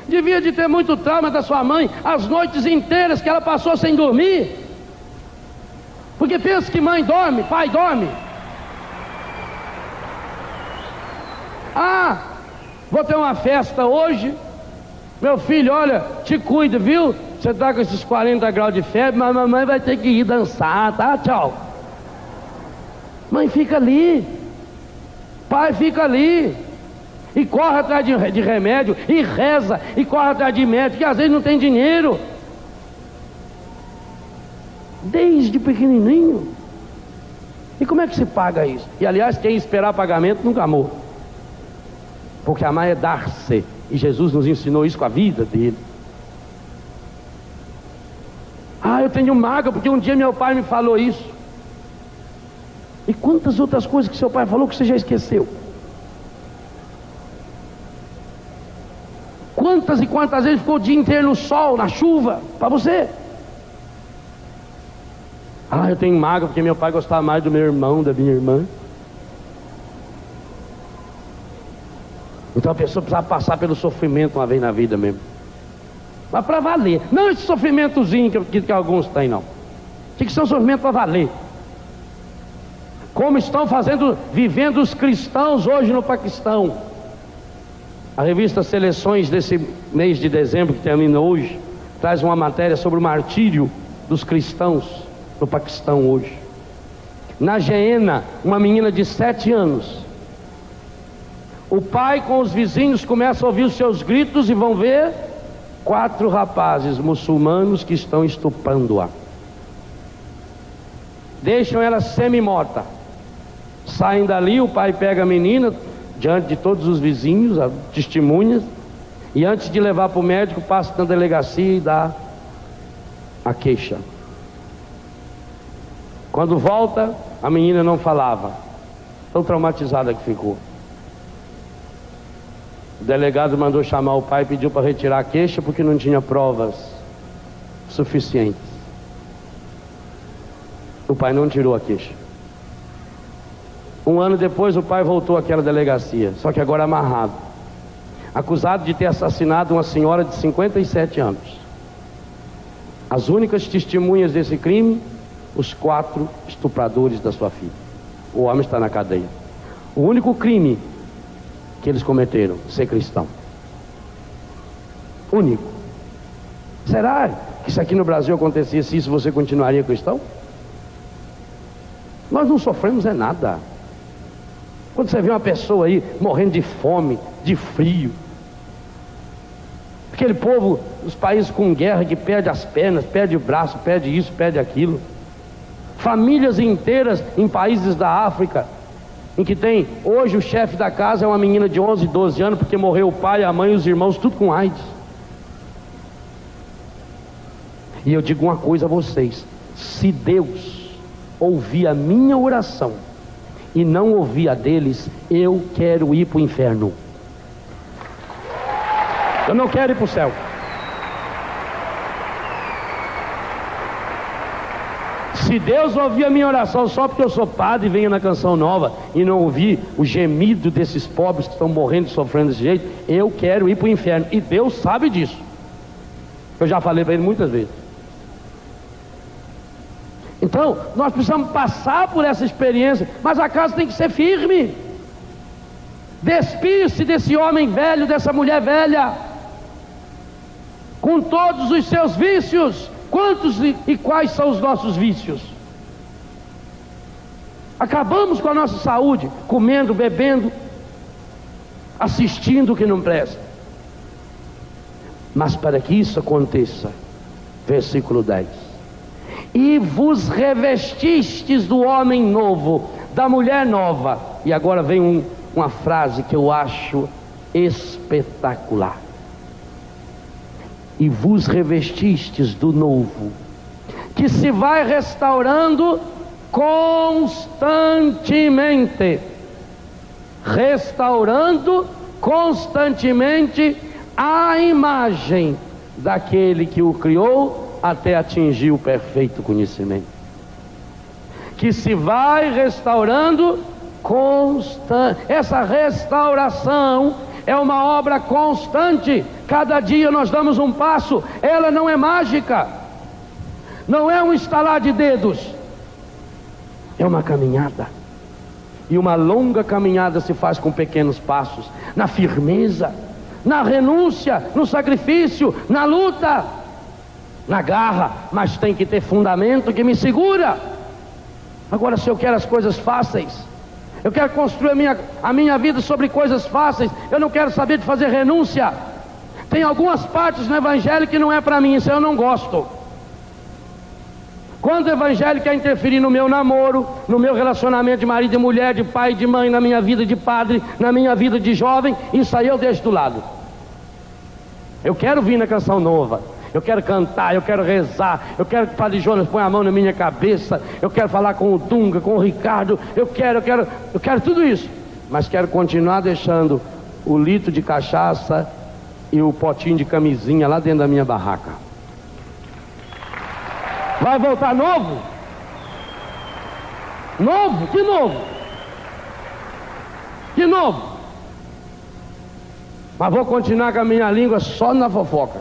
Devia de ter muito trauma da sua mãe, as noites inteiras que ela passou sem dormir. Porque pensa que mãe dorme, pai dorme. Ah, vou ter uma festa hoje. Meu filho, olha, te cuida, viu? Você está com esses 40 graus de febre, mas a mamãe vai ter que ir dançar, tá? Tchau. Mãe fica ali, pai fica ali, e corre atrás de remédio, e reza, e corre atrás de médico, que às vezes não tem dinheiro. Desde pequenininho. E como é que se paga isso? E aliás, quem esperar pagamento nunca amou. Porque amar é dar-se. E Jesus nos ensinou isso com a vida dele. Ah, eu tenho mágoa porque um dia meu pai me falou isso. E quantas outras coisas que seu pai falou que você já esqueceu? Quantas e quantas vezes ficou o dia inteiro no sol, na chuva, para você? Ah, eu tenho mágoa porque meu pai gostava mais do meu irmão, da minha irmã. Então a pessoa precisava passar pelo sofrimento uma vez na vida mesmo. Mas para valer. Não esse sofrimentozinho que alguns têm, não. Tinha que ser um sofrimento para valer. Como estão vivendo os cristãos hoje no Paquistão. A revista Seleções desse mês de dezembro, que termina hoje, traz uma matéria sobre o martírio dos cristãos no Paquistão hoje. Na Geena, uma menina de 7 anos. O pai com os vizinhos começa a ouvir os seus gritos e vão ver 4 rapazes muçulmanos que estão estuprando-a. Deixam ela semi-morta. Saem dali, o pai pega a menina diante de todos os vizinhos, as testemunhas, e antes de levar para o médico, passa na delegacia e dá a queixa. Quando volta, a menina não falava, tão traumatizada que ficou. O delegado mandou chamar o pai e pediu para retirar a queixa porque não tinha provas suficientes. O pai não tirou a queixa. Um ano depois o pai voltou àquela delegacia, só que agora amarrado, acusado de ter assassinado uma senhora de 57 anos. As únicas testemunhas desse crime, os 4 estupradores da sua filha. O homem está na cadeia. O único crime que eles cometeram, ser cristão. Único. Será que se aqui no Brasil acontecesse isso, você continuaria cristão? Nós não sofremos é nada. Quando você vê uma pessoa aí morrendo de fome, de frio, aquele povo, os países com guerra, que perde as pernas, perde o braço, perde isso, perde aquilo, famílias inteiras em países da África, em que tem, hoje o chefe da casa é uma menina de 11, 12 anos, porque morreu o pai, a mãe e os irmãos, tudo com AIDS. E eu digo uma coisa a vocês: se Deus ouvir a minha oração e não ouvir a deles, eu quero ir para o inferno. Eu não quero ir para o céu. Se Deus ouvir a minha oração só porque eu sou padre e venho na Canção Nova e não ouvir o gemido desses pobres que estão morrendo e sofrendo desse jeito, eu quero ir para o inferno. E Deus sabe disso. Eu já falei para ele muitas vezes. Então, nós precisamos passar por essa experiência, mas a casa tem que ser firme. Despir-se desse homem velho, dessa mulher velha, com todos os seus vícios. Quantos e quais são os nossos vícios? Acabamos com a nossa saúde, comendo, bebendo, assistindo o que não presta. Mas para que isso aconteça, versículo 10: e vos revestistes do homem novo, da mulher nova. E agora vem uma frase que eu acho espetacular: e vos revestistes do novo, que se vai restaurando constantemente. Restaurando constantemente a imagem daquele que o criou até atingir o perfeito conhecimento. Que se vai restaurando constante. Essa restauração é uma obra constante. Cada dia nós damos um passo. Ela não é mágica, não é um estalar de dedos, é uma caminhada. E uma longa caminhada se faz com pequenos passos, na firmeza, na renúncia, no sacrifício, na luta, na garra. Mas tem que ter fundamento que me segura. Agora, se eu quero as coisas fáceis, eu quero construir a minha vida sobre coisas fáceis, eu não quero saber de fazer renúncia. Tem algumas partes no evangelho que não é para mim, isso eu não gosto. Quando o evangelho quer interferir no meu namoro, no meu relacionamento de marido e mulher, de pai e de mãe, na minha vida de padre, na minha vida de jovem, isso aí eu deixo do lado. Eu quero vir na Canção Nova, eu quero cantar, eu quero rezar, eu quero que o Padre Jonas ponha a mão na minha cabeça, eu quero falar com o Dunga, com o Ricardo, eu quero tudo isso. Mas quero continuar deixando o litro de cachaça e o potinho de camisinha lá dentro da minha barraca. Vai voltar novo? Novo? Que novo? Que novo? Mas vou continuar com a minha língua só na fofoca.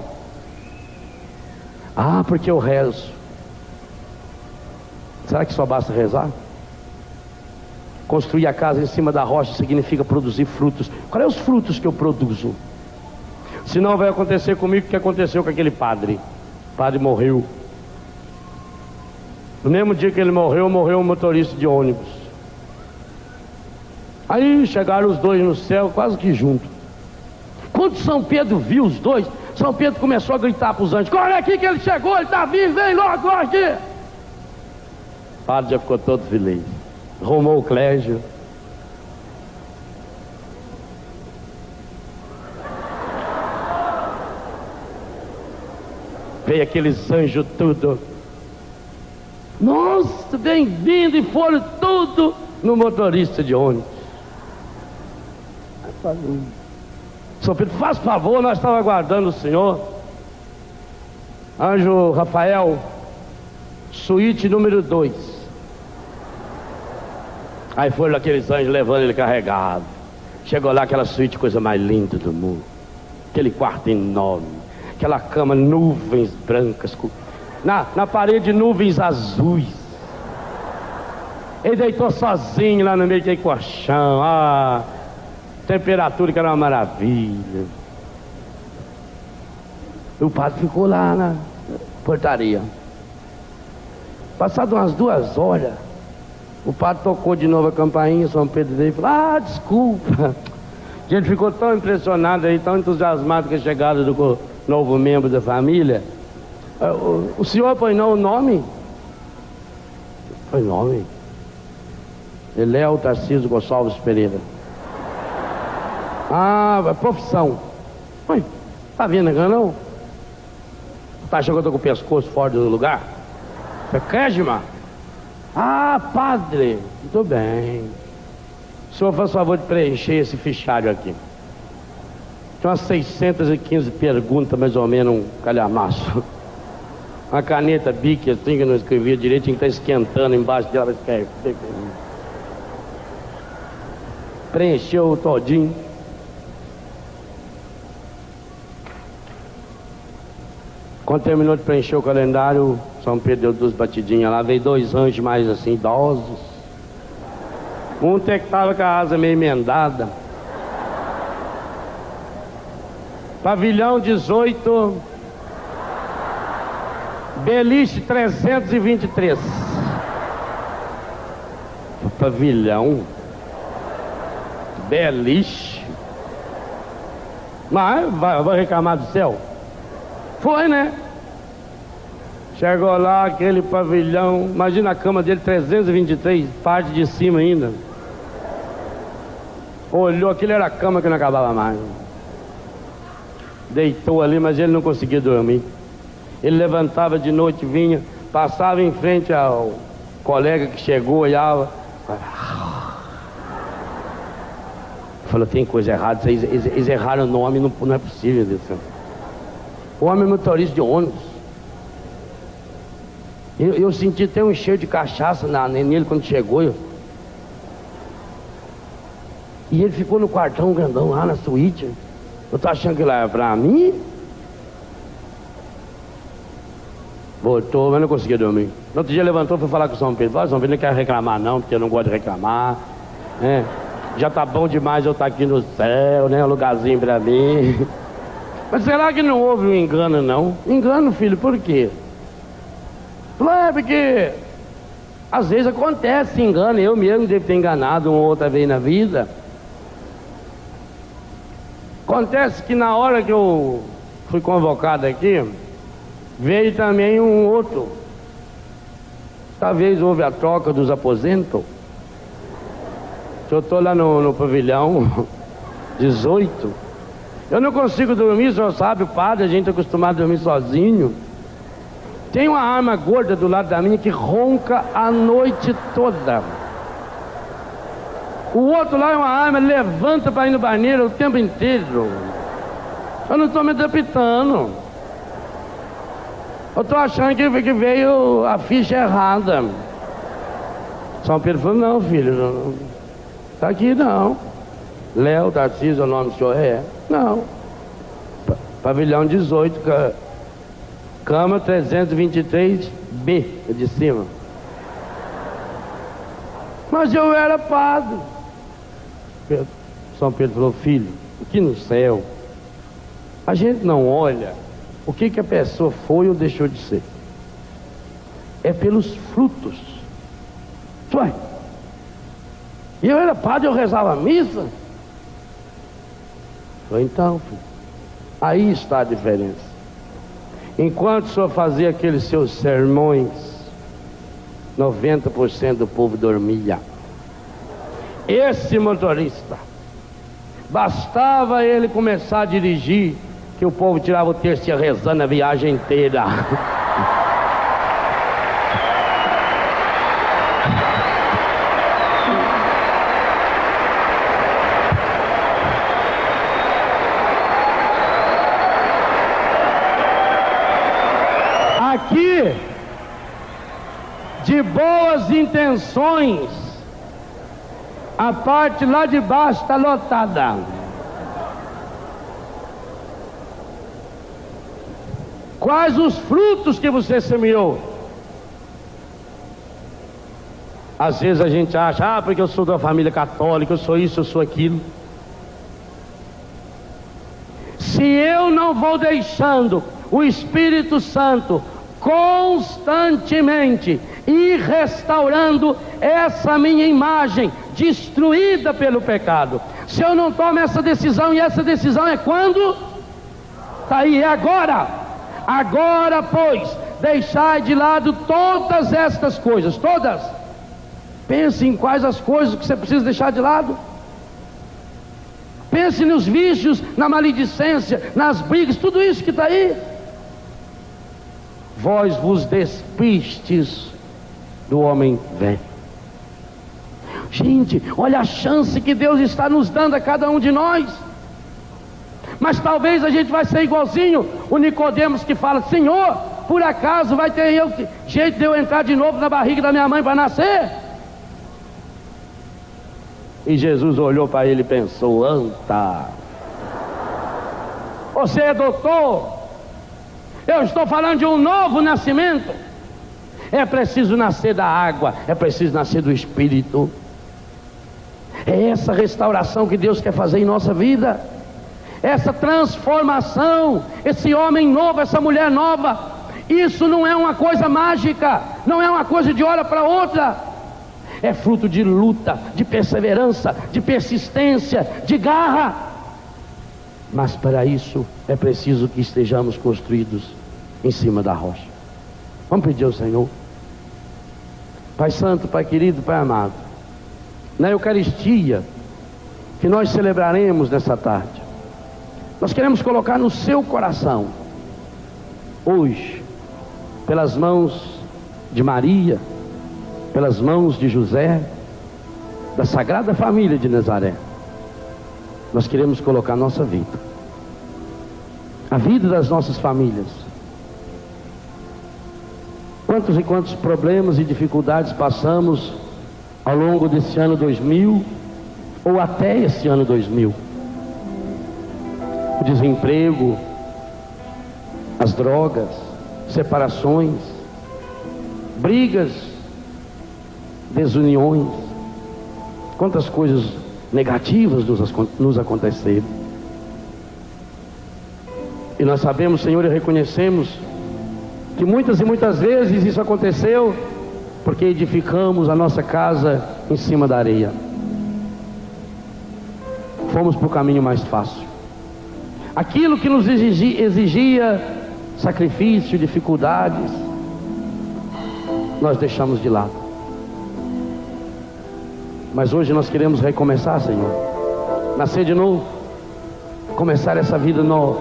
Ah, porque eu rezo. Será que só basta rezar? Construir a casa em cima da rocha significa produzir frutos. Quais são os frutos que eu produzo? Senão vai acontecer comigo o que aconteceu com aquele padre. O padre morreu. No mesmo dia que ele morreu, morreu um motorista de ônibus. Aí chegaram os dois no céu, quase que juntos. Quando São Pedro viu os dois, São Pedro começou a gritar para os anjos: olha aqui que ele chegou, ele está vivo, vem logo aqui. O padre já ficou todo feliz. Arrumou o Clégio. Veio aqueles anjos tudo. Nossa, bem-vindo, e foram tudo no motorista de ônibus. São Pedro, faz favor, nós estávamos aguardando o senhor. Anjo Rafael, suíte número 2. Aí foram aqueles anjos levando ele carregado. Chegou lá, aquela suíte, coisa mais linda do mundo. Aquele quarto enorme, aquela cama, nuvens brancas, na parede nuvens azuis. Ele deitou sozinho lá no meio daquele colchão. Temperatura que era uma maravilha. E o padre ficou lá na portaria. Passado umas 2 horas, o padre tocou de novo a campainha. São Pedro veio e falou: desculpa. A gente ficou tão impressionado aí, tão entusiasmado com a chegada do novo membro da família. O senhor apanhou o nome? Foi nome? Léo Tarcísio Gonçalves Pereira. Profissão. Oi, tá vendo aqui não? Tá achando que eu tô com o pescoço fora do lugar? Você quer, Gilmar? Padre, muito bem. O senhor faz favor de preencher esse fichário aqui. Tem umas 615 perguntas, mais ou menos, um calhamaço. Uma caneta Bic assim, que eu não escrevia direito, tinha que estar esquentando embaixo dela. Preencheu todinho. Quando terminou de preencher o calendário, São Pedro deu 2 batidinhas lá. Veio 2 anjos mais assim, idosos. Um até que estava com a asa meio emendada. Pavilhão 18, beliche 323. Pavilhão, beliche. Mas vai reclamar do céu? Foi, né? Chegou lá, aquele pavilhão. Imagina a cama dele, 323, parte de cima ainda. Olhou, aquilo era a cama que não acabava mais. Deitou ali, mas ele não conseguia dormir. Ele levantava de noite, vinha, passava em frente ao colega que chegou, olhava. Falou: tem coisa errada, eles erraram o nome, não é possível isso. O homem é motorista de ônibus. Eu senti até um cheiro de cachaça nele quando chegou. E ele ficou no quartão grandão lá na suíte. Eu tô achando que lá é pra mim. Voltou, mas não conseguia dormir. No outro dia levantou e foi falar com o São Pedro. Falou: São Pedro, não quero reclamar não, porque eu não gosto de reclamar. Já tá bom demais eu estar aqui no céu, né? Um lugarzinho pra mim. Mas será que não houve um engano, não? Engano, filho, por quê? Falou: porque às vezes acontece engano. Eu mesmo devo ter enganado uma ou outra vez na vida. Acontece que na hora que eu fui convocado aqui, veio também um outro. Talvez houve a troca dos aposentos. Eu estou lá no pavilhão 18. Eu não consigo dormir, o senhor sabe, o padre, a gente é acostumado a dormir sozinho. Tem uma arma gorda do lado da minha que ronca a noite toda. O outro lá é uma arma, levanta para ir no banheiro o tempo inteiro. Eu não estou me adaptando. Eu estou achando que veio a ficha errada. São Pedro falou: não, filho, não está aqui não. Léo Tarcísio, o nome do senhor é? Não. Pavilhão 18, cama 323B, de cima. Mas eu era padre. São Pedro falou: filho, aqui no céu, a gente não olha o que a pessoa foi ou deixou de ser. É pelos frutos. Ué, eu era padre, eu rezava a missa. Então, filho, aí está a diferença. Enquanto o senhor fazia aqueles seus sermões, 90% do povo dormia. Esse motorista, bastava ele começar a dirigir, que o povo tirava o terço e ia rezando a viagem inteira. aqui de boas intenções, a parte lá de baixo está lotada. Quais os frutos que você semeou? Às vezes a gente acha, porque eu sou da família católica, eu sou isso, eu sou aquilo. Se eu não vou deixando o Espírito Santo constantemente ir restaurando essa minha imagem destruída pelo pecado, se eu não tomo essa decisão, e essa decisão é quando? Está aí, é agora. Agora, pois, deixai de lado todas estas coisas, todas. Pense em quais as coisas que você precisa deixar de lado. Pense nos vícios, na maledicência, nas brigas, tudo isso que está aí. Vós vos despistes do homem velho. Gente, olha a chance que Deus está nos dando a cada um de nós. Mas talvez a gente vai ser igualzinho o Nicodemos, que fala: Senhor, por acaso vai ter jeito de eu entrar de novo na barriga da minha mãe para nascer? E Jesus olhou para ele e pensou: anta, você é doutor, eu estou falando de um novo nascimento. É preciso nascer da água, é preciso nascer do Espírito. É essa restauração que Deus quer fazer em nossa vida, essa transformação, esse homem novo, essa mulher nova. Isso não é uma coisa mágica, não é uma coisa de hora para outra, é fruto de luta, de perseverança, de persistência, de garra. Mas para isso é preciso que estejamos construídos em cima da rocha. Vamos pedir ao Senhor. Pai Santo, Pai querido, Pai amado, na Eucaristia que nós celebraremos nessa tarde, nós queremos colocar no seu coração, hoje, pelas mãos de Maria, pelas mãos de José, da Sagrada Família de Nazaré, nós queremos colocar nossa vida, a vida das nossas famílias. Quantos e quantos problemas e dificuldades passamos ao longo desse ano 2000, ou até esse ano 2000. O desemprego, as drogas, separações, brigas, desuniões, quantas coisas negativas nos aconteceram. E nós sabemos, Senhor, e reconhecemos que muitas e muitas vezes isso aconteceu porque edificamos a nossa casa em cima da areia. Fomos para o caminho mais fácil. Aquilo que nos exigia sacrifício, dificuldades, nós deixamos de lado. Mas hoje nós queremos recomeçar, Senhor, nascer de novo, começar essa vida nova,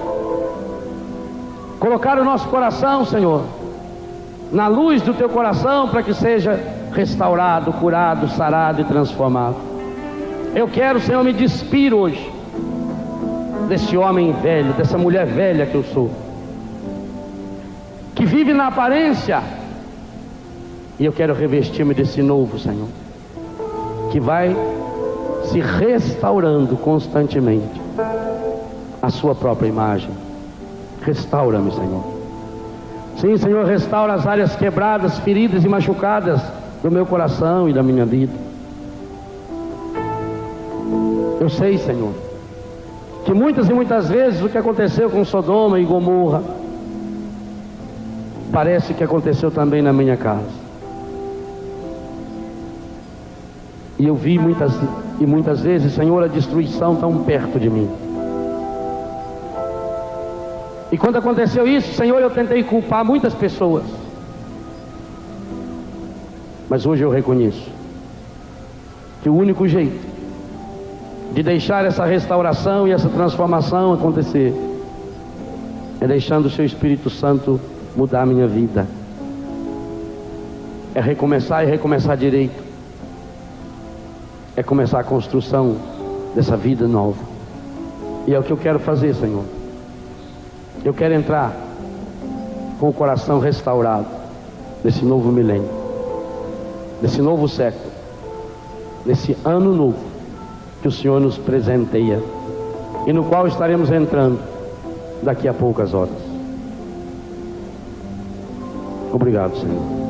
colocar o nosso coração, Senhor, na luz do Teu coração, para que seja restaurado, curado, sarado e transformado. Eu quero, Senhor, me despir hoje desse homem velho, dessa mulher velha que eu sou, que vive na aparência, e eu quero revestir-me desse novo, Senhor, que vai se restaurando constantemente a sua própria imagem. Restaura-me, Senhor. Sim, Senhor, restaura as áreas quebradas, feridas e machucadas do meu coração e da minha vida. Eu sei, Senhor, que muitas e muitas vezes o que aconteceu com Sodoma e Gomorra parece que aconteceu também na minha casa. E eu vi muitas vezes, Senhor, a destruição tão perto de mim. E quando aconteceu isso, Senhor, eu tentei culpar muitas pessoas. Mas hoje eu reconheço que o único jeito de deixar essa restauração e essa transformação acontecer é deixando o Seu Espírito Santo mudar a minha vida. É recomeçar e recomeçar direito. É começar a construção dessa vida nova. E é o que eu quero fazer, Senhor. Eu quero entrar com o coração restaurado desse novo milênio, desse novo século, desse ano novo que o Senhor nos presenteia e no qual estaremos entrando daqui a poucas horas. Obrigado, Senhor.